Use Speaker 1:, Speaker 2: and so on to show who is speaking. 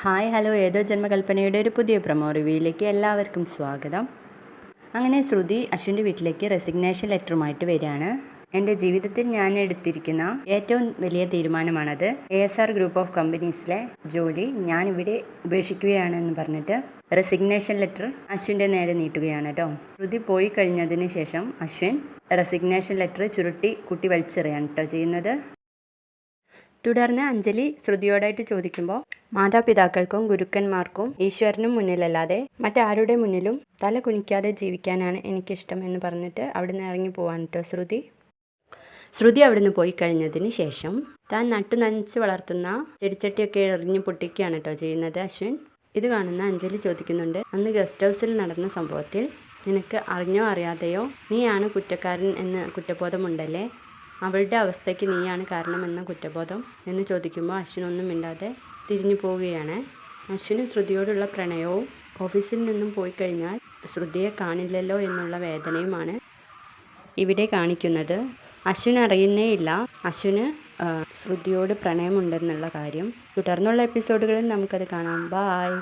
Speaker 1: Hi hello ഏതോ ജന്മകൽപ്പനയുടെ ഒരു പുതിയ പ്രൊമോ റിവ്യൂയിലേക്ക് എല്ലാവർക്കും സ്വാഗതം. അങ്ങനെ ശ്രുതി അശ്വിൻ്റെ വീട്ടിലേക്ക് റെസിഗ്നേഷൻ ലെറ്ററുമായിട്ട് വരികയാണ്. എൻ്റെ ജീവിതത്തിൽ ഞാൻ എടുത്തിരിക്കുന്ന ഏറ്റവും വലിയ തീരുമാനമാണത്. ASR ഗ്രൂപ്പ് ഓഫ് കമ്പനീസിലെ ജോലി ഞാനിവിടെ ഉപേക്ഷിക്കുകയാണെന്ന് പറഞ്ഞിട്ട് റെസിഗ്നേഷൻ ലെറ്റർ അശ്വിൻ്റെ നേരെ നീട്ടുകയാണ് കേട്ടോ. ശ്രുതി പോയി കഴിഞ്ഞതിന് ശേഷം അശ്വിൻ റെസിഗ്നേഷൻ ലെറ്റർ ചുരുട്ടി കുട്ടി വലിച്ചെറിയാണ് കേട്ടോ ചെയ്യുന്നത്. തുടർന്ന് അഞ്ജലി ശ്രുതിയോടായിട്ട് ചോദിക്കുമ്പോൾ മാതാപിതാക്കൾക്കും ഗുരുക്കന്മാർക്കും ഈശ്വരനും മുന്നിലല്ലാതെ മറ്റാരുടെ മുന്നിലും തല കുനിക്കാതെ ജീവിക്കാനാണ് എനിക്കിഷ്ടം എന്ന് പറഞ്ഞിട്ട് അവിടുന്ന് ഇറങ്ങി പോവാണ് കേട്ടോ ശ്രുതി അവിടുന്ന് പോയി കഴിഞ്ഞതിന് ശേഷം താൻ നനച്ച് വളർത്തുന്ന ചെടിച്ചട്ടിയൊക്കെ എറിഞ്ഞു പൊട്ടിക്കുകയാണ് കേട്ടോ ചെയ്യുന്നത് അശ്വിൻ. ഇത് കാണുന്ന അഞ്ജലി ചോദിക്കുന്നുണ്ട്, അന്ന് ഗസ്റ്റ് ഹൗസിൽ നടന്ന സംഭവത്തിൽ നിനക്ക് അറിഞ്ഞോ അറിയാതെയോ നീയാണ് കുറ്റക്കാരൻ എന്ന് കുറ്റബോധമുണ്ടല്ലേ? അവളുടെ അവസ്ഥയ്ക്ക് നീയാണ് കാരണമെന്ന കുറ്റബോധം എന്ന് ചോദിക്കുമ്പോൾ അശ്വിനൊന്നും മിണ്ടാതെ തിരിഞ്ഞു പോവുകയാണ്. അശ്വിന് ശ്രുതിയോടുള്ള പ്രണയവും ഓഫീസിൽ നിന്നും പോയി കഴിഞ്ഞാൽ ശ്രുതിയെ കാണില്ലല്ലോ എന്നുള്ള വേദനയുമാണ് ഇവിടെ കാണിക്കുന്നത്. അശ്വിൻ അറിയുന്നേയില്ല അശ്വിന് ശ്രുതിയോട് പ്രണയമുണ്ടെന്നുള്ള കാര്യം. തുടർന്നുള്ള എപ്പിസോഡുകളിൽ നമുക്കത് കാണാം. ബായ്.